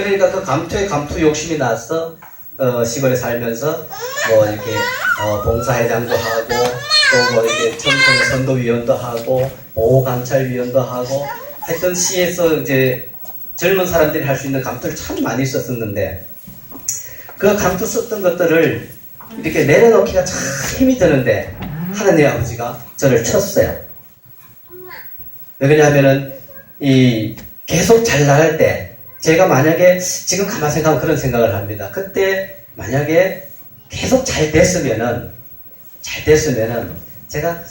그러니까 그 감투에 감투 욕심이 나서 시골에 살면서 뭐 이렇게 봉사회장도 하고 또 뭐 이렇게 청소년 선도위원도 하고 보호관찰위원도 하고 하여튼 시에서 이제 젊은 사람들이 할 수 있는 감투를 참 많이 썼었는데 그 감투 썼던 것들을 이렇게 내려놓기가 참 힘이 드는데 하나님 아버지가 저를 쳤어요. 왜 그러냐면은 이 계속 잘 나갈 때 제가 만약에 지금 가만 생각하면 그런 생각을 합니다. 그때 만약에 계속 잘 됐으면은 제가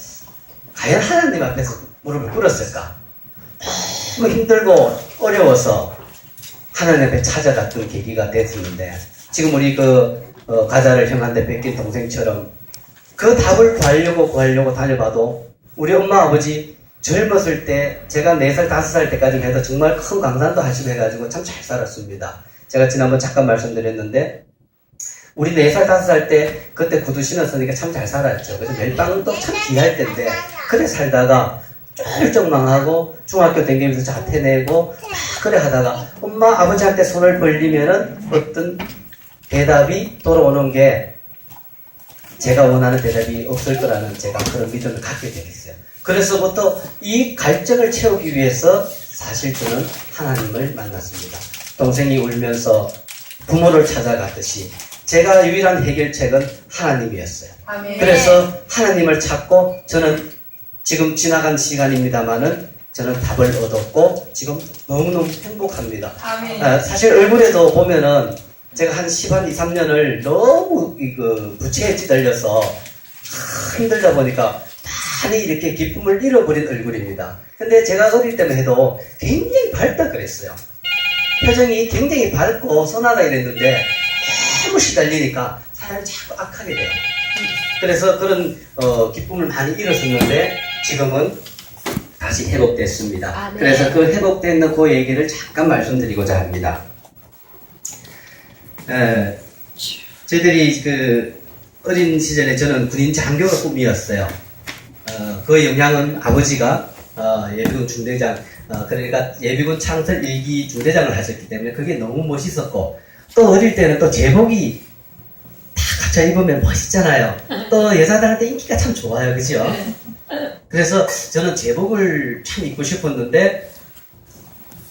과연 하나님 앞에서 무릎을 꿇었을까? 너무 힘들고 어려워서 하나님 앞에 찾아갔던 계기가 됐었는데 지금 우리 가자를 형한테 뺏긴 동생처럼 그 답을 구하려고 다녀봐도 우리 엄마 아버지 젊었을 때 제가 4살 5살 때까지 해도 정말 큰 강산도 하시고 해가지고 참 잘 살았습니다. 제가 지난번 잠깐 말씀드렸는데 우리 4살 5살 때 그때 구두 신었으니까 참 잘 살았죠. 그래서 멜빵도 참 귀할 때인데 그래 살다가 쫄쫄 망하고 중학교 다니면서 자퇴 내고 그래 하다가 엄마 아버지한테 손을 벌리면은 어떤 대답이 돌아오는 게 제가 원하는 대답이 없을 거라는 제가 그런 믿음을 갖게 되겠어요. 그래서부터 이 갈증을 채우기 위해서 사실 저는 하나님을 만났습니다. 동생이 울면서 부모를 찾아갔듯이 제가 유일한 해결책은 하나님이었어요. 아멘. 그래서 하나님을 찾고 저는 지금 지나간 시간입니다만은 저는 답을 얻었고 지금 너무너무 행복합니다. 아멘. 사실 얼굴에도 보면은 제가 한 2, 3년을 너무 부채에 찌들려서 힘들다 보니까 많이 이렇게 기쁨을 잃어버린 얼굴입니다. 근데 제가 어릴 때만 해도 굉장히 밝다 그랬어요. 표정이 굉장히 밝고 선하다 이랬는데 너무 시달리니까 사람이 자꾸 악하게 돼요. 그래서 그런 기쁨을 많이 잃었었는데 지금은 다시 회복됐습니다. 아, 네. 그래서 그 회복된 그 얘기를 잠깐 말씀드리고자 합니다. 저희들이 어린 시절에 저는 군인 장교가 꿈이었어요. 그 영향은 아버지가 예비군 중대장, 그러니까 예비군 창설 1기 중대장을 하셨기 때문에 그게 너무 멋있었고 또 어릴 때는 또 제복이 다 갖춰 입으면 멋있잖아요. 또 여자들한테 인기가 참 좋아요. 그죠? 그래서 저는 제복을 참 입고 싶었는데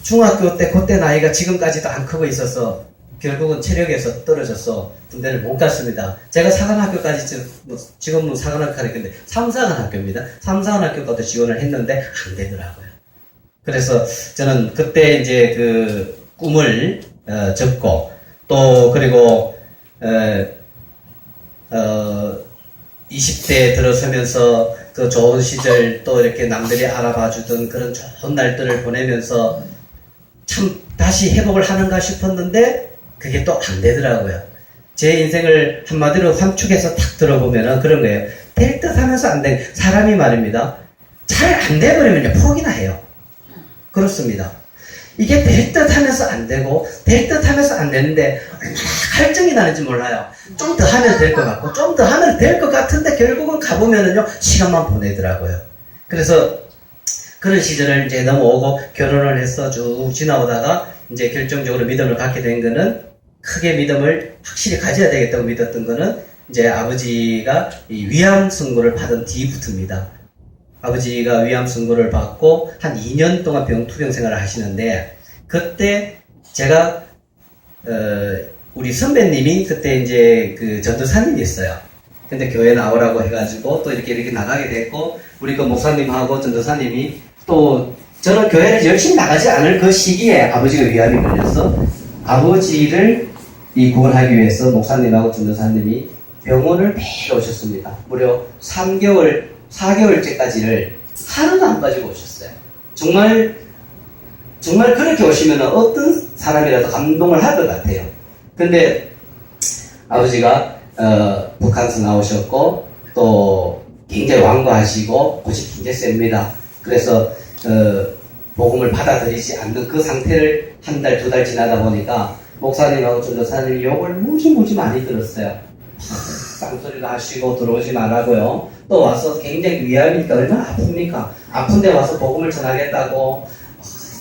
중학교 때 그때 나이가 지금까지도 안 크고 있어서 결국은 체력에서 떨어져서 군대를 못 갔습니다. 제가 사관학교까지 지금은 사관학교인데 삼사관학교입니다. 삼사관학교까지 지원을 했는데 안 되더라고요. 그래서 저는 그때 이제 그 꿈을 접고 또 그리고 20대에 들어서면서 그 좋은 시절 또 이렇게 남들이 알아봐 주던 그런 좋은 날들을 보내면서 참 다시 회복을 하는가 싶었는데 그게 또 안 되더라고요. 제 인생을 한마디로 함축해서 탁 들어보면은 그런 거예요. 될 듯 하면서 안 돼. 사람이 말입니다. 잘 안 돼버리면요, 포기나 해요. 그렇습니다. 이게 될 듯 하면서 안 되고, 될 듯 하면서 안 되는데, 얼마나 갈증이 나는지 몰라요. 좀 더 하면 될 것 같고, 좀 더 하면 될 것 같은데, 결국은 가보면은요, 시간만 보내더라고요. 그래서, 그런 시절을 이제 넘어오고, 결혼을 해서 쭉 지나오다가, 이제 결정적으로 믿음을 갖게 된 거는, 크게 믿음을 확실히 가져야 되겠다고 믿었던 거는, 이제 아버지가 이 위암 선고를 받은 뒤부터입니다. 아버지가 위암 선고를 받고 한 2년 동안 투병 생활을 하시는데 그때 제가 우리 선배님이 그때 이제 그 전도사님이었어요. 근데 교회 나오라고 해가지고 또 이렇게 나가게 됐고 우리 그 목사님하고 전도사님이 또 저는 교회를 열심히 나가지 않을 그 시기에 아버지가 위암이 걸려서 아버지를 구원하기 위해서 목사님하고 전도사님이 병원을 매일 오셨습니다. 무려 4개월째까지를 하루도 안 빠지고 오셨어요. 정말 그렇게 오시면 어떤 사람이라도 감동을 할 것 같아요. 근데 아버지가 북한에서 나오셨고 또 굉장히 완고하시고 고집이 굉장히 셉니다. 그래서 복음을 받아들이지 않는 그 상태를 한 달, 2달 지나다 보니까 목사님하고 전도사님이 욕을 무지 많이 들었어요. 쌍소리도 하시고 들어오지 말라고요. 또 와서 굉장히 위암이니까 얼마나 아픕니까? 아픈데 와서 복음을 전하겠다고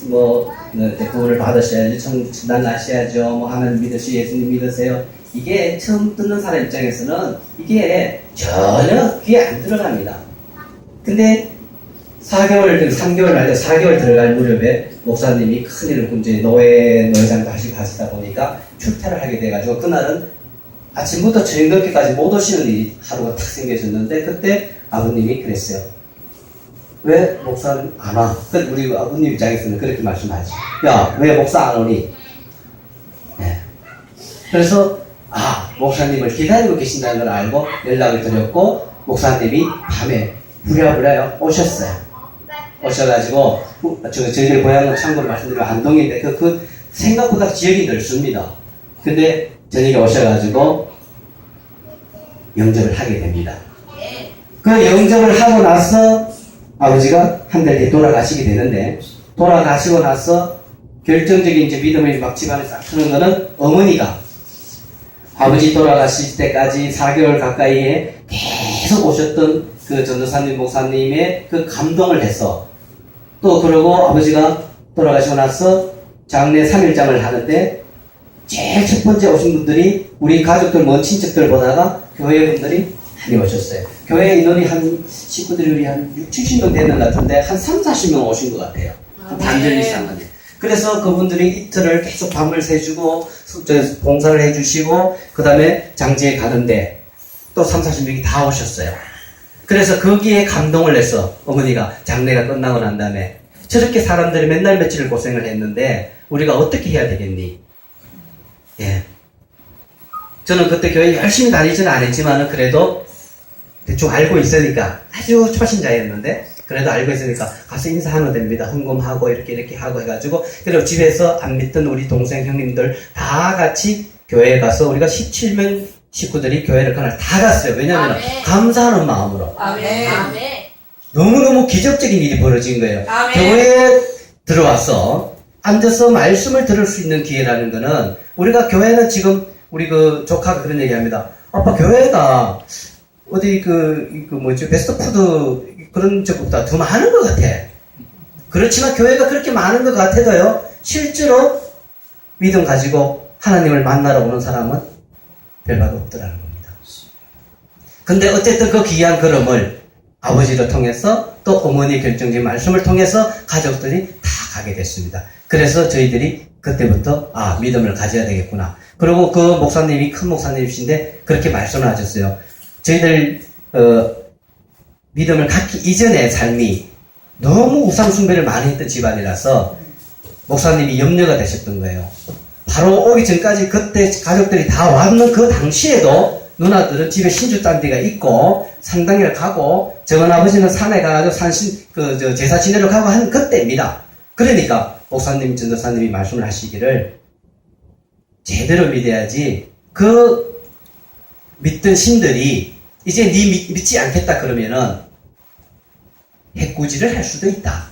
뭐 구원을 받으셔야지, 천당 가셔야죠, 뭐 하나님 믿으시고 예수님 믿으세요. 이게 처음 듣는 사람 입장에서는 이게 전혀 귀에 안 들어갑니다. 근데 4개월, 3개월 말에 4개월 들어갈 무렵에 목사님이 큰일을 이제 노회장도 하시다 보니까 출퇴를 하게 돼가지고 그날은 아침부터 저녁 늦게까지 못 오시는 일이 하루가 탁 생겨졌는데 그때 아버님이 그랬어요. 왜 목사님 안 와? 우리 아버님 입장에서는 그렇게 말씀하지. 야, 왜 목사 안 오니? 네. 그래서 목사님을 기다리고 계신다는 걸 알고 연락을 드렸고 목사님이 밤에 부랴부랴 오셨어요. 오셔가지고 저희들 고향은 참고로 말씀드리면 안동인데 그 생각보다 지역이 넓습니다. 근데 저녁에 오셔가지고 영접을 하게 됩니다. 그 영접을 하고 나서 아버지가 한 달 뒤에 돌아가시게 되는데 돌아가시고 나서 결정적인 이제 믿음을 막 집안에 싹 트는 거는 어머니가 아버지 돌아가실 때까지 4개월 가까이에 계속 오셨던 그 전도사님 목사님의 그 감동을 해서 또 그러고 아버지가 돌아가시고 나서 장례 3일장을 하는데 제일 첫 번째 오신 분들이 우리 가족들 먼 친척들 보다가 교회 분들이 많이 오셨어요. 교회 인원이 한 식구들이 한 6, 70명 되는 것 같은데 한 3, 40명 오신 것 같아요. 반절 이상은. 그래서 그분들이 이틀을 계속 밤을 새주고 봉사를 해주시고 그 다음에 장지에 가는데 또 3, 40명이 다 오셨어요. 그래서 거기에 감동을 해서 어머니가 장례가 끝나고 난 다음에 저렇게 사람들이 맨날 며칠을 고생을 했는데 우리가 어떻게 해야 되겠니? 예. 저는 그때 교회 열심히 다니지는 않았지만은 그래도 대충 알고 있으니까 아주 초신자였는데 그래도 알고 있으니까 가서 인사하면 됩니다. 헌금하고 이렇게 하고 해가지고 그리고 집에서 안 믿던 우리 동생 형님들 다 같이 교회에 가서 우리가 17명 식구들이 교회를 그날 다 갔어요. 왜냐하면 감사하는 마음으로. 너무너무 기적적인 일이 벌어진 거예요. 교회에 들어와서 앉아서 말씀을 들을 수 있는 기회라는 거는 우리가 교회는 지금 우리 그 조카가 그런 얘기 합니다. 아빠 교회가 어디 베스트푸드 그런 쪽보다 더 많은 것 같아. 그렇지만 교회가 그렇게 많은 것 같아도요, 실제로 믿음 가지고 하나님을 만나러 오는 사람은 별바도 없더라는 겁니다. 근데 어쨌든 그 귀한 걸음을 아버지를 통해서 또 어머니의 결정적인 말씀을 통해서 가족들이 다 가게 됐습니다. 그래서 저희들이 그때부터 믿음을 가져야 되겠구나. 그리고 그 목사님이 큰 목사님이신데 그렇게 말씀을 하셨어요. 저희들 믿음을 갖기 이전의 삶이 너무 우상 숭배를 많이 했던 집안이라서 목사님이 염려가 되셨던 거예요. 바로 오기 전까지 그때 가족들이 다 왔는 그 당시에도 누나들은 집에 신주 딴 데가 있고 산당에 가고 정은 아버지는 산에 가가지고 제사 지내러 가고 하는 그때입니다. 그러니까 목사님, 전도사님이 말씀을 하시기를 제대로 믿어야지 그 믿던 신들이 이제 믿지 않겠다 그러면은 해꾸지를 할 수도 있다.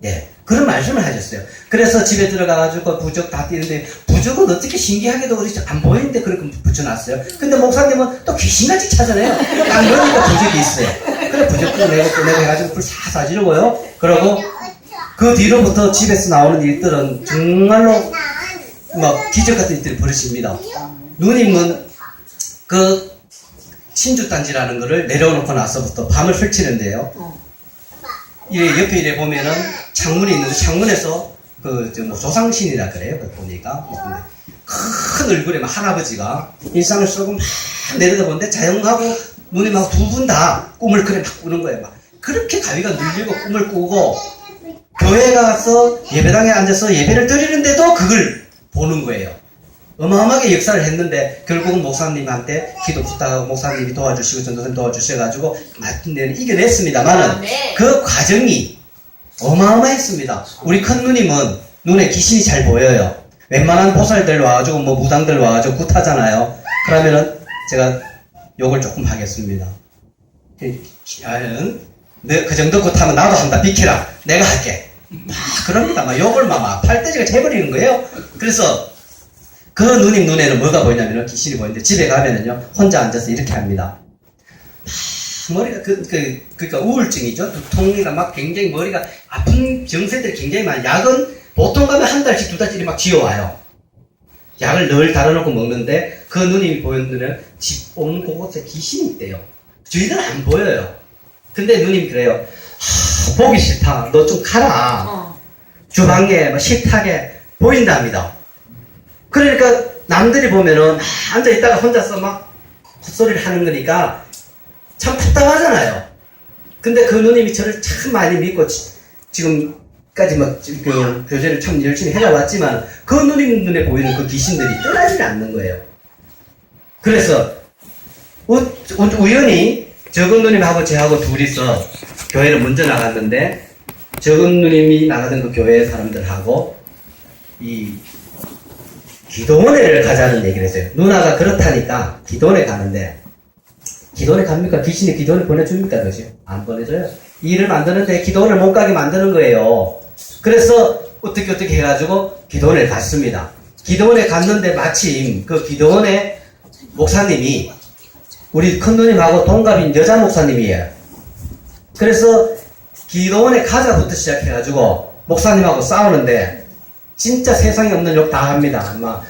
예. 그런 말씀을 하셨어요. 그래서 집에 들어가가지고 부적 다 띄는데 부적은 어떻게 신기하게도 안 보이는데 그렇게 붙여놨어요. 근데 목사님은 또 귀신같이 찾아내요. 안 그러니까 부적이 있어요. 그래 부적 꺼내고 해가지고 불 싹 지르고요. 그러고 그 뒤로부터 집에서 나오는 일들은 정말로 막 기적 같은 일들이 벌어집니다. 누님은 그 신주단지라는 거를 내려놓고 나서부터 밤을 설치는데요. 옆에 이래 보면은 창문이 있는데 창문에서 조상신이라 그래요. 보니까 큰 얼굴에 막 할아버지가 일상을 쓰고 막 내려다보는데 자영하고 누님하고 두 분 다 꿈을 그래 막 꾸는 거예요. 막 그렇게 가위가 눌리고 꿈을 꾸고 교회 가서 예배당에 앉아서 예배를 드리는데도 그걸 보는 거예요. 어마어마하게 역사를 했는데 결국은 목사님한테 기도 부탁하고 목사님이 도와주시고 전도사님 도와주셔가지고 마침내는 이겨냈습니다만은 그 과정이 어마어마했습니다. 우리 큰 누님은 눈에 귀신이 잘 보여요. 웬만한 보살들 와가지고 무당들 와가지고 굿하잖아요. 그러면은 제가 욕을 조금 하겠습니다. 그 정도 굿하면 나도 한다. 비켜라. 내가 할게. 막 그럽니다. 막 욕을 막 팔대지가 재버리는 거예요. 그래서 그 누님 눈에는 뭐가 보이냐면 귀신이 보이는데 집에 가면은요 혼자 앉아서 이렇게 합니다. 머리가 그러니까 우울증이죠. 두통이나 막 굉장히 머리가 아픈 병세들이 굉장히 많아요. 약은 보통 가면 한 달씩 두 달씩 막 지어와요. 약을 늘 달아놓고 먹는데 그 누님이 보였는데 집 오는 곳에 귀신이 있대요. 저희들은 안 보여요. 근데 누님이 그래요. 보기 싫다. 너 좀 가라. 주방에 뭐 식탁에 보인답니다. 그러니까 남들이 보면은 앉아있다가 혼자서 막 헛소리를 하는 거니까 참 답답하잖아요. 근데 그 누님이 저를 참 많이 믿고 지금까지 막 그 교제를 참 열심히 해가왔지만 그 누님 눈에 보이는 그 귀신들이 떠나질 않는 거예요. 그래서 우연히 적은 누님하고 저하고 둘이서 교회를 먼저 나갔는데 적은 누님이 나가던 그 교회 사람들하고 이 기도원회를 가자는 얘기를 했어요. 누나가 그렇다니까 기도원회 가는데 기도원회 갑니까? 귀신이 기도원회 보내줍니까? 그죠? 안 보내줘요. 일을 만드는데 기도원을 못 가게 만드는 거예요. 그래서 어떻게 해가지고 기도원에 갔습니다. 기도원에 갔는데 마침 그 기도원의 목사님이 우리 큰누님하고 동갑인 여자 목사님이에요. 그래서 기도원에 가자부터 시작해가지고 목사님하고 싸우는데 진짜 세상에 없는 욕 다 합니다. 막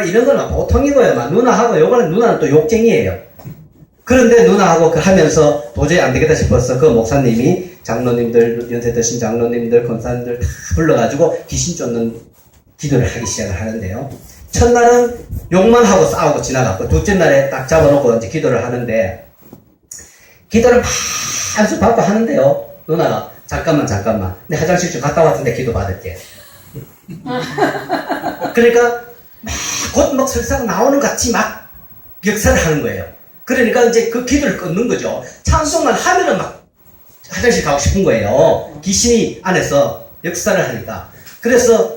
이런 건 보통이고요. 막 누나하고 요거는 누나는 또 욕쟁이에요. 그런데 누나하고 그 하면서 도저히 안 되겠다 싶어서 그 목사님이 장로님들, 연세 드신 장로님들, 권사님들 다 불러가지고 귀신 쫓는 기도를 하기 시작을 하는데요. 첫날은 욕만 하고 싸우고 지나갔고, 둘째 날에 딱 잡아놓고 이제 기도를 하는데, 기도를 막 한수 받고 하는데요. 누나가, 잠깐만. 내 화장실 좀 갔다 왔는데 기도 받을게. 그러니까, 곧 설사가 나오는 것 같이 막 역사를 하는 거예요. 그러니까 이제 그 기도를 끊는 거죠. 찬송만 하면은 막 화장실 가고 싶은 거예요. 귀신이 안에서 역사를 하니까. 그래서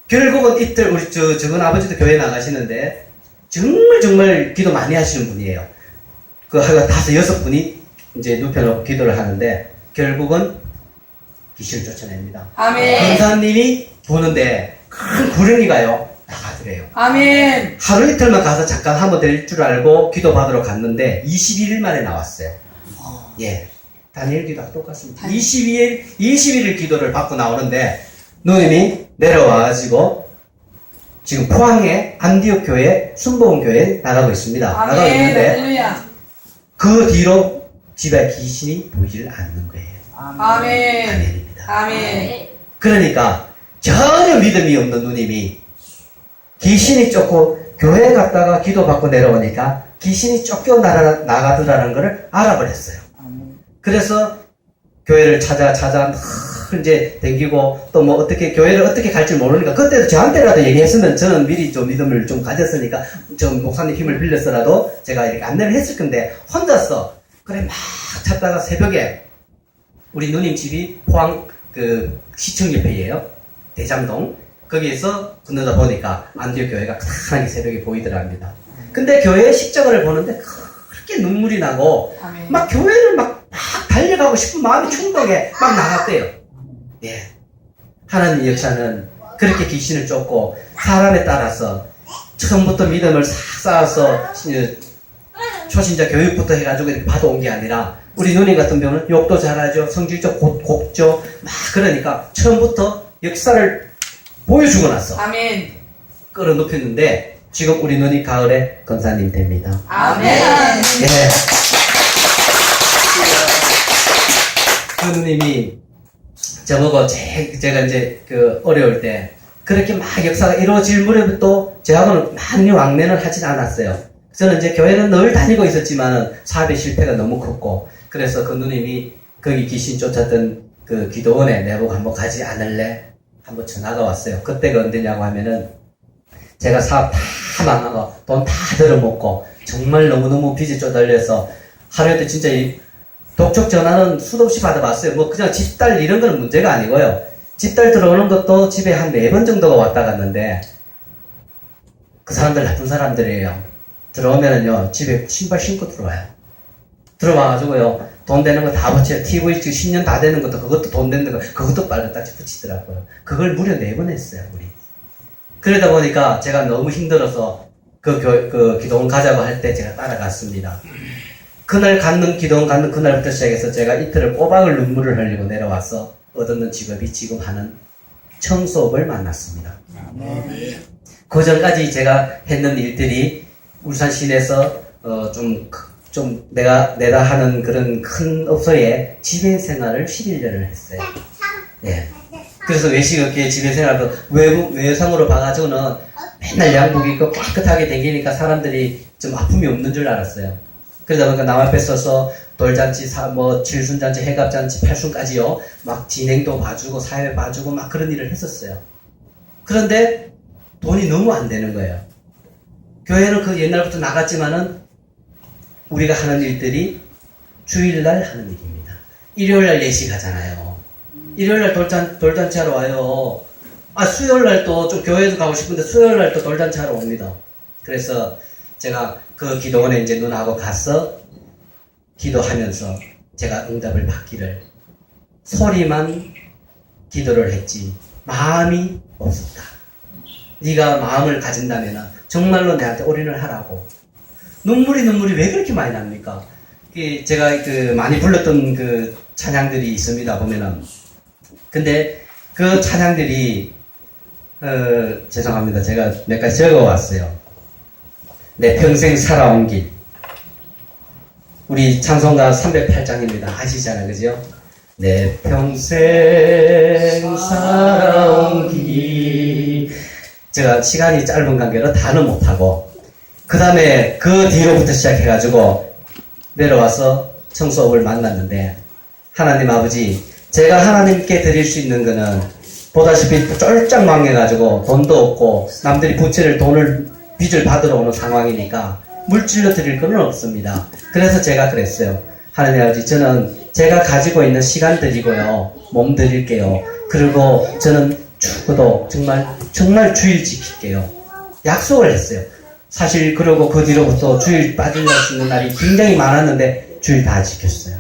결국은 이틀 우리 적은 아버지도 교회 나가시는데 정말 기도 많이 하시는 분이에요. 그 하여간 5-6분이 이제 눕혀놓고 기도를 하는데 결국은 귀신을 쫓아냅니다. 아멘. 권사님이 보는데 큰 구름이가요 나가더래요. 아멘. 하루 이틀만 가서 잠깐 하면 될 줄 알고 기도 받으러 갔는데 21일 만에 나왔어요. 예. 다니엘 기도가 똑같습니다. 21일 기도를 받고 나오는데 누님이 내려와가지고 지금 포항에 안디옥 교회, 순복음 교회에 나가고 있습니다. 나가고 아멘. 있는데 할렐루야. 그 뒤로 집에 귀신이 보이질 않는 거예요. 아멘. 아멘입니다. 아멘. 그러니까 전혀 믿음이 없는 누님이 귀신이 쫓고 교회 갔다가 기도받고 내려오니까 귀신이 쫓겨 나가더라는 것을 알아버렸어요. 그래서 교회를 찾아 이제 댕기고 또 뭐 어떻게 교회를 어떻게 갈지 모르니까 그때도 저한테라도 얘기했으면 저는 미리 좀 믿음을 좀 가졌으니까 좀 목사님 힘을 빌렸어라도 제가 이렇게 안내를 했을 건데 혼자서 그래 막 찾다가 새벽에 우리 누님 집이 포항 그 시청 옆에예요. 대장동. 거기에서 건너다 보니까 안디옥 교회가 크게 새벽에 보이더랍니다. 근데 교회의 십자가를 보는데 그렇게 눈물이 나고 아멘. 막 교회를 막 달려가고 싶은 마음이 충동에 막 나갔대요. 예. 하나님 역사는 그렇게 귀신을 쫓고 사람에 따라서 처음부터 믿음을 싹 쌓아서 초신자 교육부터 해가지고 이렇게 받아온 게 아니라 우리 누님 같은 경우는 욕도 잘하죠. 성질적 곱죠. 막 그러니까 처음부터 역사를 보여주고 나서 아멘. 끌어눕혔는데 지금 우리 누님 가을에 권사님 됩니다. 아멘. 예. 그 누님이 저보고 제가 이제 그 어려울 때 그렇게 막 역사가 이루어질 무렵도 저하고는 많이 왕래는 하진 않았어요. 저는 이제 교회는 늘 다니고 있었지만은 사업의 실패가 너무 컸고 그래서 그 누님이 거기 귀신 쫓았던 그 기도원에 내보고 한번 가지 않을래? 한번 전화가 왔어요. 그때가 언제냐고 하면은 제가 사업 다 망하고 돈 다 들어먹고 정말 너무너무 빚에 쪼달려서 하루에도 진짜 이 독촉 전화는 수도 없이 받아봤어요. 뭐 그냥 집딸 이런 건 문제가 아니고요. 집딸 들어오는 것도 집에 한 4번 정도가 왔다 갔는데 그 사람들 나쁜 사람들이에요. 들어오면은요 집에 신발 신고 들어와요. 들어와가지고요 돈 되는 거 다 붙여요. TV 10년 다 되는 것도 그것도 돈 되는 거 그것도 빨간딱지 붙이더라고요. 그걸 무려 4번 했어요 우리. 그러다 보니까 제가 너무 힘들어서 그 기도원 가자고 할 때 제가 따라갔습니다. 그날 기도원 갖는 그날부터 시작해서 제가 이틀을 꼬박을 눈물을 흘리고 내려와서 얻었는 직업이 지금 하는 청소업을 만났습니다. 그 전까지 제가 했는 일들이 울산 시내에서 좀 내가 하는 그런 큰 업소에 지배 생활을 11년을 했어요. 예. 그래서 외식업계 지배 생활도 외상으로 봐가지고는 맨날 양복 입고 깨끗하게 다니니까 사람들이 좀 아픔이 없는 줄 알았어요. 그러다 보니까 남 앞에 서서 돌잔치, 칠순잔치, 해갑잔치, 팔순까지요. 막 진행도 봐주고 사회 봐주고 막 그런 일을 했었어요. 그런데 돈이 너무 안 되는 거예요. 교회는 그 옛날부터 나갔지만은 우리가 하는 일들이 주일날 하는 일입니다. 일요일날 예식 하잖아요. 일요일날 돌잔치 하러 와요. 수요일날 또 좀 교회도 가고 싶은데 수요일날 또 돌잔치 하러 옵니다. 그래서 제가 그 기도원에 이제 누나하고 가서 기도하면서 제가 응답을 받기를 소리만 기도를 했지 마음이 없었다. 네가 마음을 가진다면 정말로 내한테 올인을 하라고. 눈물이 왜 그렇게 많이 납니까? 제가 많이 불렀던 그 찬양들이 있습니다, 보면은. 근데 그 찬양들이, 죄송합니다. 제가 몇 가지 적어왔어요. 내 평생 살아온 길. 우리 찬송가 308장입니다. 아시잖아요, 그죠? 내 평생 살아온 길. 제가 시간이 짧은 관계로 다는 못하고, 그 다음에 그 뒤로부터 시작해가지고 내려와서 청소업을 만났는데, 하나님 아버지, 제가 하나님께 드릴 수 있는 거는 보다시피 쫄짝 망해가지고 돈도 없고 남들이 빚을 받으러 오는 상황이니까 물질로 드릴 건 없습니다. 그래서 제가 그랬어요. 하나님 아버지, 저는 제가 가지고 있는 시간 드리고요, 몸 드릴게요. 그리고 저는 죽어도 정말 주일 지킬게요. 약속을 했어요. 사실 그러고 그 뒤로부터 주일 빠질 수 있는 날이 굉장히 많았는데 주일 다 지켰어요.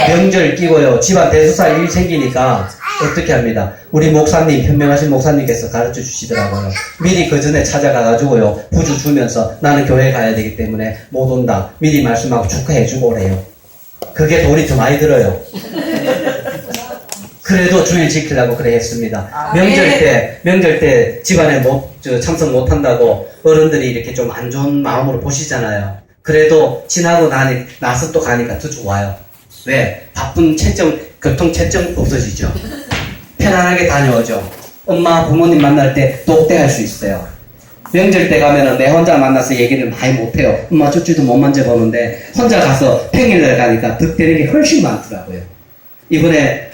명절 끼고요, 집안 대소사 일 생기니까 어떻게 합니다. 우리 목사님, 현명하신 목사님께서 가르쳐 주시더라고요. 미리 그 전에 찾아가가지고요, 부주 주면서 나는 교회 가야 되기 때문에 못 온다, 미리 말씀하고 축하해주고 오래요. 그게 돈이 더 많이 들어요. 그래도 주일 지키려고 그래 했습니다. 명절 때 집안에 참석 못한다고 어른들이 이렇게 좀 안 좋은 마음으로 보시잖아요. 그래도 지나고 나서 또 가니까 더 좋아요. 왜? 바쁜 교통 체증 없어지죠. 편안하게 다녀오죠. 엄마, 부모님 만날 때 독대할 수 있어요. 명절 때 가면은 내 혼자 만나서 얘기를 많이 못해요. 엄마 저쪽도 못 만져보는데 혼자 가서 평일날 가니까 득되는 게 훨씬 많더라고요. 이번에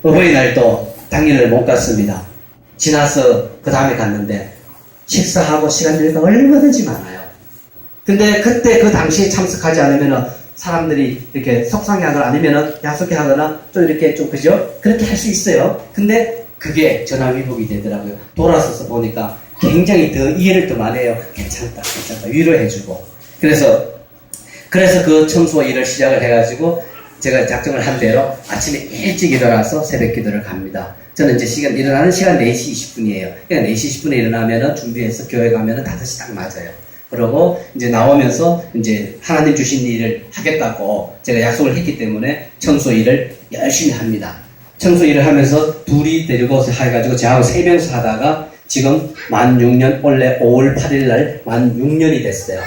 어버이날도 당일날 못 갔습니다. 지나서 그 다음에 갔는데 식사하고 시간 들니까 얼마든지 많아요. 근데 그때 그 당시에 참석하지 않으면은 사람들이 이렇게 속상해하거나 아니면은 약속해하거나 좀 이렇게 좀 그죠? 그렇게 할 수 있어요. 근데 그게 전화위복이 되더라고요. 돌아서서 보니까 굉장히 더 이해를 더 많이 해요. 괜찮다 위로해주고. 그래서 그 청소 일을 시작을 해가지고 제가 작정을 한 대로 아침에 일찍 일어나서 새벽 기도를 갑니다. 저는 이제 일어나는 시간 4시 20분이에요. 그러니까 4시 20분에 일어나면은 준비해서 교회 가면은 5시 딱 맞아요. 그러고 이제 나오면서 이제 하나님 주신 일을 하겠다고 제가 약속을 했기 때문에 청소 일을 열심히 합니다. 청소 일을 하면서 둘이 데리고 해가지고 저하고 3명서 하다가 지금 만 6년, 원래 5월 8일 날 만 6년이 됐어요.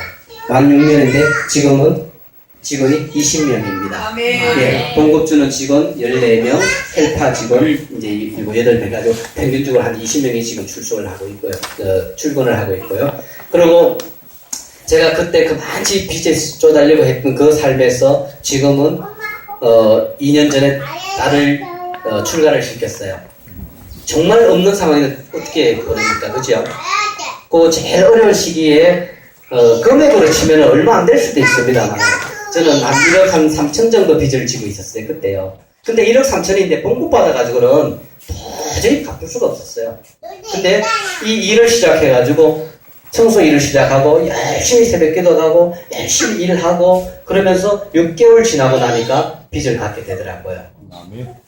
만 6년인데 지금은 직원이 20명입니다. 예, 봉급주는 직원 14명, 헬파 직원 이제 8명 가지고 평균적으로 한 20명이 지금 출근을 하고 있고요. 그리고 제가 그때 그 많이 빚에 쪼달리고 했던 그 삶에서 지금은 2년 전에 딸을 출가를 시켰어요. 정말 없는 상황에는 어떻게 보냅니까? 그죠? 그 제일 어려운 시기에 금액으로 치면 얼마 안 될 수도 있습니다만 저는 한 1억 한 3천 정도 빚을 지고 있었어요. 그때요. 근데 1억 3천인데 봉급 받아가지고는 도저히 갚을 수가 없었어요. 근데 이 일을 시작해가지고 청소 일을 시작하고 열심히 새벽 기도 가고 열심히 일하고 그러면서 6개월 지나고 나니까 빚을 갚게 되더라고요.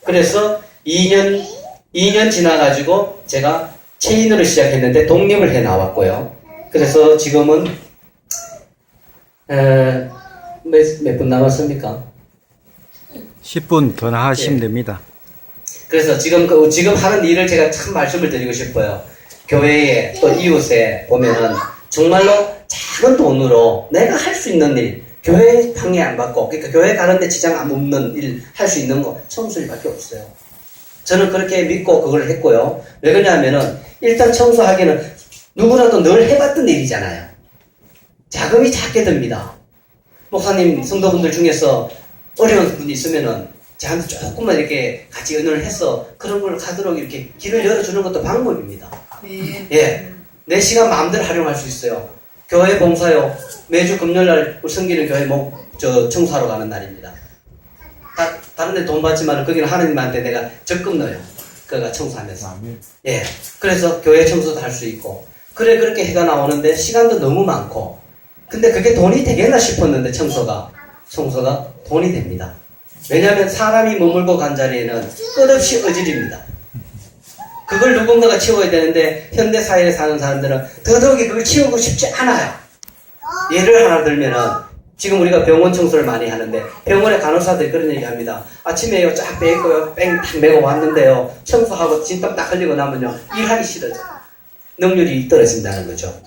그래서 2년 지나가지고 제가 체인으로 시작했는데 독립을 해 나왔고요. 그래서 지금은 몇 분 남았습니까? 10분 더 하시면 됩니다. 그래서 지금 하는 일을 제가 참 말씀을 드리고 싶어요. 교회에 또 이웃에 보면은 정말로 작은 돈으로 내가 할 수 있는 일, 교회 방해 안 받고, 그러니까 교회 가는데 지장 안 없는 일 할 수 있는 거 청소일밖에 없어요. 저는 그렇게 믿고 그걸 했고요. 왜 그러냐면은 일단 청소하기는 누구라도 늘 해봤던 일이잖아요. 자금이 작게 듭니다. 목사님, 성도분들 중에서 어려운 분이 있으면은 저한테 조금만 이렇게 같이 의논을 해서 그런 걸 가도록 이렇게 길을 열어주는 것도 방법입니다. 아멘. 예. 내 시간 마음대로 활용할 수 있어요. 교회 봉사요. 매주 금요일날 우리 성기는 교회 청소하러 가는 날입니다. 다른 데 돈 받지만 거기는 하나님한테 내가 적금 넣어요. 그가 청소하면서. 예. 그래서 교회 청소도 할 수 있고. 그래, 그렇게 해가 나오는데 시간도 너무 많고. 근데 그게 돈이 되겠나 싶었는데 청소가 돈이 됩니다. 왜냐하면 사람이 머물고 간 자리에는 끝없이 어질입니다. 그걸 누군가가 치워야 되는데 현대사회에 사는 사람들은 더더욱이 그걸 치우고 싶지 않아요. 예를 하나 들면은 지금 우리가 병원 청소를 많이 하는데 병원의 간호사들이 그런 얘기 합니다. 아침에 쫙 빼고요, 뺑 메고 왔는데요, 청소하고 진땀 딱 흘리고 나면요, 일하기 싫어져. 능률이 떨어진다는 거죠.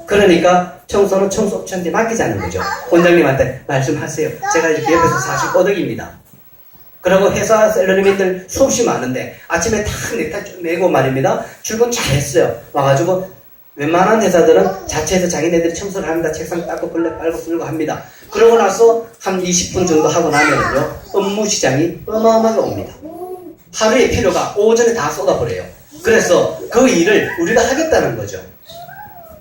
그러니까 청소는 청소업체한테 맡기자는 거죠. 원장님한테 말씀하세요. 제가 이렇게 옆에서 사실 꼬덕입니다. 그리고 회사 셀러리맨들 수없이 많은데 아침에 탁 넥타이 쭉 메고 말입니다. 출근 잘했어요. 와가지고 웬만한 회사들은 자체에서 자기네들이 청소를 합니다. 책상 닦고 벌레 빨고 쓸고 합니다. 그러고 나서 한 20분 정도 하고 나면은요, 업무 시장이 어마어마하게 옵니다. 하루의 필요가 오전에 다 쏟아버려요. 그래서 그 일을 우리가 하겠다는 거죠.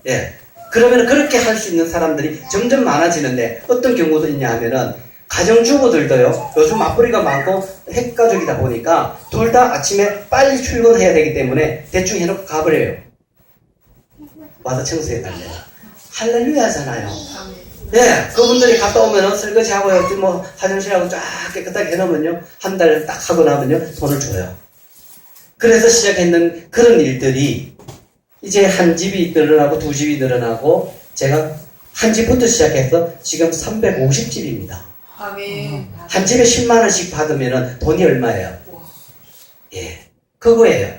예. 그러면 그렇게 할 수 있는 사람들이 점점 많아지는데 어떤 경우도 있냐 하면은 가정주부들도요, 요즘 맞벌이가 많고 핵가족이다 보니까 둘 다 아침에 빨리 출근해야 되기 때문에 대충 해놓고 가버려요. 와서 청소해달래요. 할렐루야잖아요. 네, 그분들이 갔다 오면은 설거지하고 뭐 화장실하고 쫙 깨끗하게 해놓으면요, 한 달 딱 하고 나면요, 돈을 줘요. 그래서 시작했는 그런 일들이 이제 한 집이 늘어나고 두 집이 늘어나고 제가 한 집부터 시작해서 지금 350집입니다. 아멘. 한 집에 10만 원씩 받으면 돈이 얼마예요? 예, 그거예요.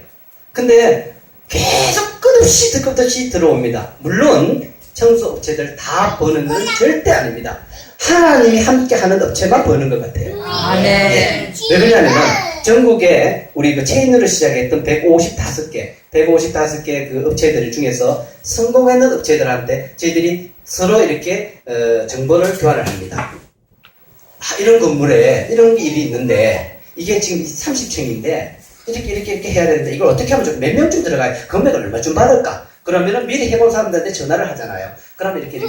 근데 계속 끝없이 들어옵니다. 물론 청소업체들 다 버는 건 절대 아닙니다. 하나님이 함께 하는 업체만 버는 것 같아요. 아멘. 예. 왜 그러냐면은 전국에 우리 그 체인으로 시작했던 155개 그 업체들 중에서 성공했는 업체들한테 저희들이 서로 이렇게 정보를 교환을 합니다. 이런 건물에 이런 일이 있는데 이게 지금 30층인데 이렇게 해야 되는데 이걸 어떻게 하면 몇 명쯤 들어가요? 금액을 얼마쯤 받을까? 그러면은 미리 해본 사람들한테 전화를 하잖아요. 그러면 이렇게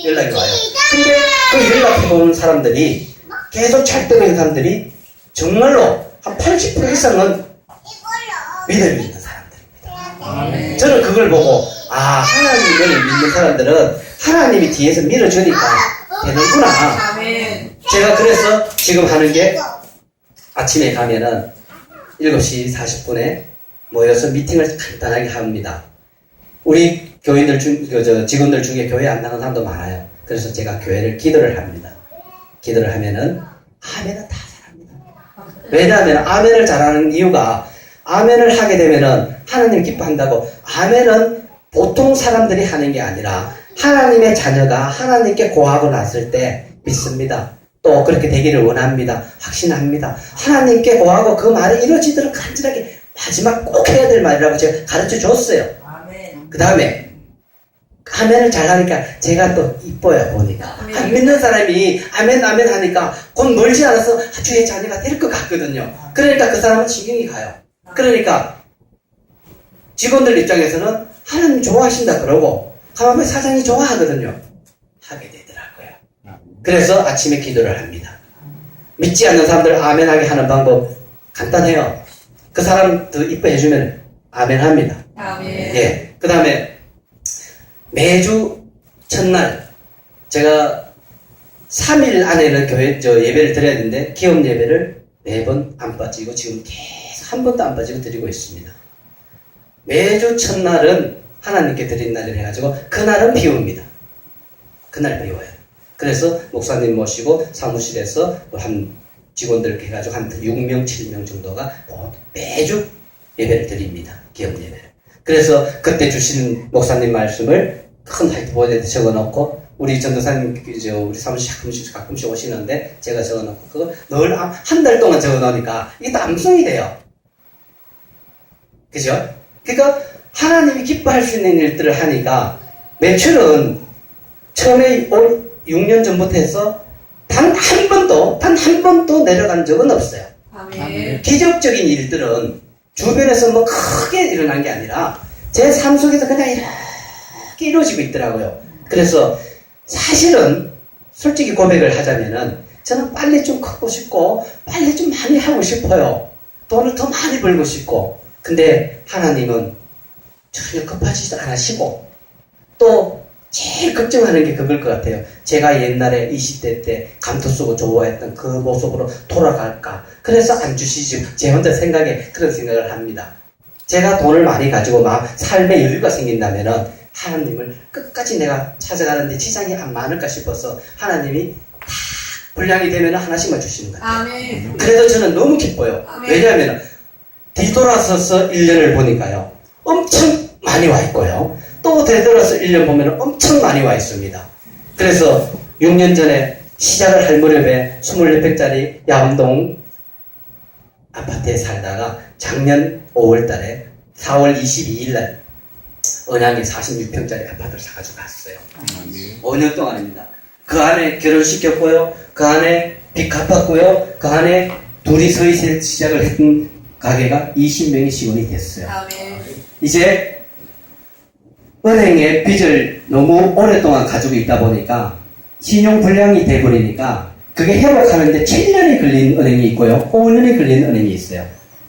연락이 와요. 근데 그 연락해본 사람들이 계속 잘 떠는 사람들이 정말로 한 80% 이상은 믿음이 있는 사람들입니다. 저는 그걸 보고 하나님을 믿는 사람들은 하나님이 뒤에서 밀어주니까 되는구나. 아멘. 제가 그래서 지금 하는 게 아침에 가면은 7시 40분에 모여서 미팅을 간단하게 합니다. 우리 교인들 직원들 중에 교회 안 나가는 사람도 많아요. 그래서 제가 교회를 기도를 합니다. 기도를 하면은 아멘은 다 잘합니다. 왜냐하면 아멘을 잘하는 이유가 아멘을 하게 되면은 하나님 기뻐한다고. 아멘은 보통 사람들이 하는 게 아니라 하나님의 자녀가 하나님께 고하고 났을 때 믿습니다. 또 그렇게 되기를 원합니다. 확신합니다. 하나님께 고하고 그 말이 이루어지도록 간절하게 마지막 꼭 해야 될 말이라고 제가 가르쳐 줬어요. 그 다음에 아멘을 잘하니까 제가 또 이뻐요 보니까. 안 믿는 사람이 아멘 하니까 곧 멀지 않아서 주의 자녀가 될 것 같거든요. 그러니까 그 사람은 신경이 가요. 그러니까 직원들 입장에서는 하나님 좋아하신다 그러고 가만히 사장이 좋아하거든요. 하게 되더라고요. 그래서 아침에 기도를 합니다. 믿지 않는 사람들 아멘하게 하는 방법 간단해요. 그 사람 더 이뻐해주면 아멘합니다. 아멘. 예. 그 다음에 매주 첫날 제가 3일 안에는 예배를 드려야 되는데 기업 예배를 매번 안 빠지고 지금 계속 한 번도 안 빠지고 드리고 있습니다. 매주 첫날은 하나님께 드린 날을 해가지고 그날은 비웁니다. 그날 비워요. 그래서 목사님 모시고 사무실에서 한 직원들 해가지고 한 6명, 7명 정도가 매주 예배를 드립니다. 기업 예배를. 그래서 그때 주시는 목사님 말씀을 큰 화이트보드에 적어놓고 우리 전도사님 우리 사무실 가끔씩 오시는데 제가 적어놓고 그거 늘 한 달 동안 적어놓으니까 이게 남성이 돼요. 그죠? 그러니까 하나님이 기뻐할 수 있는 일들을 하니까 매출은 처음에 6년 전부터 해서 단 한 번도 내려간 적은 없어요. 아멘. 기적적인 일들은 주변에서 뭐 크게 일어난 게 아니라 제 삶 속에서 그냥 이렇게 이루어지고 있더라고요. 그래서 사실은 솔직히 고백을 하자면은 저는 빨리 좀 걷고 싶고 빨리 좀 많이 하고 싶어요. 돈을 더 많이 벌고 싶고 근데 하나님은 전혀 급하지도 않으시고 또 제일 걱정하는 게 그걸 것 같아요. 제가 옛날에 20대 때 감투 쓰고 좋아했던 그 모습으로 돌아갈까. 그래서 안 주시지. 제 혼자 그런 생각을 합니다. 제가 돈을 많이 가지고 삶의 여유가 생긴다면은 하나님을 끝까지 내가 찾아가는데 지장이 안 많을까 싶어서 하나님이 다 분량이 되면 하나씩만 주시는 거예요. 아멘. 그래서 저는 너무 기뻐요. 아멘. 왜냐하면 뒤돌아서서 1년을 보니까요. 엄청 많이 와 있고요. 또 되돌아서 1년 보면 엄청 많이 와 있습니다. 그래서 6년 전에 시작을 할 무렵에 24평짜리 야암동 아파트에 살다가 작년 5월 달에 4월 22일 날 은양에 46평짜리 아파트를 사가지고 갔어요. 5년 동안입니다. 그 안에 결혼시켰고요. 그 안에 빚 갚았고요. 그 안에 둘이서 시작을 했던 가게가 20명의 직원이 됐어요. 아멘. 이제 은행에 빚을 너무 오랫동안 가지고 있다 보니까 신용불량이 돼버리니까 그게 회복하는데 7년이 걸린 은행이 있고요. 5년이 걸린 은행이 있어요.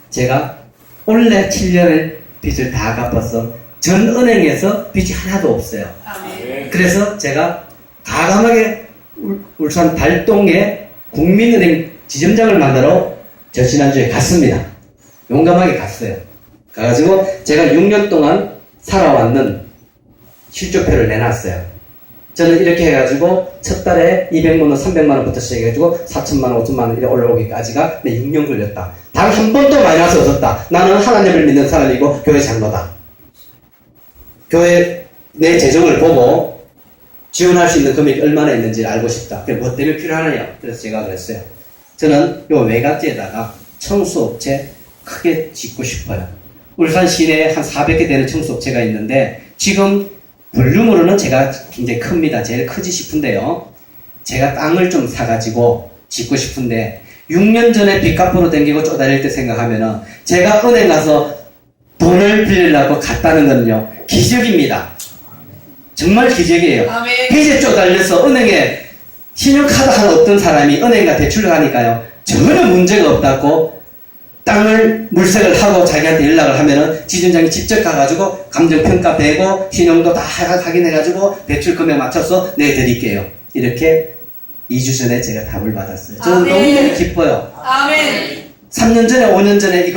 제가 원래 7년의 빚을 다 갚아서 전 은행에서 빚이 하나도 없어요. 아멘. 그래서 제가 과감하게 울산 달동에 국민은행 지점장을 만나러 저 지난주에 갔습니다. 용감하게 갔어요. 가가지고 제가 6년 동안 살아왔는 실적표를 내놨어요. 저는 이렇게 해가지고 첫 달에 200만원, 300만원부터 시작해가지고 4천만원, 5천만원 이렇게 올라오기까지가 내 6년 걸렸다. 단 한 번도 마이너스 없었다. 나는 하나님을 믿는 사람이고 교회 장로다. 교회 내 재정을 보고 지원할 수 있는 금액이 얼마나 있는지 알고 싶다. 그게 뭐 때문에 필요하느냐. 그래서 제가 그랬어요. 저는 요 외곽지에다가 청소업체 크게 짓고 싶어요. 울산 시내에 한 400개 되는 청소업체가 있는데 지금 볼륨으로는 제가 굉장히 큽니다. 제일 크지 싶은데요. 제가 땅을 좀 사가지고 짓고 싶은데 6년 전에 빚값으로 댕기고 쪼달릴 때 생각하면은 제가 은행 가서 돈을 빌리려고 갔다는 건요. 기적입니다. 정말 기적이에요. 아멘. 빚에 쪼달려서 은행에 신용카드 하나 없던 사람이 은행과 대출을 하니까요. 전혀 문제가 없다고 땅을 물색을 하고 자기한테 연락을 하면은 지점장이 직접 가가지고 감정평가 되고 신용도 다 확인해가지고 대출 금액 맞춰서 내드릴게요. 이렇게 2주 전에 제가 답을 받았어요. 저는 아멘. 너무 기뻐요. 아멘. 3년 전에 5년 전에 이거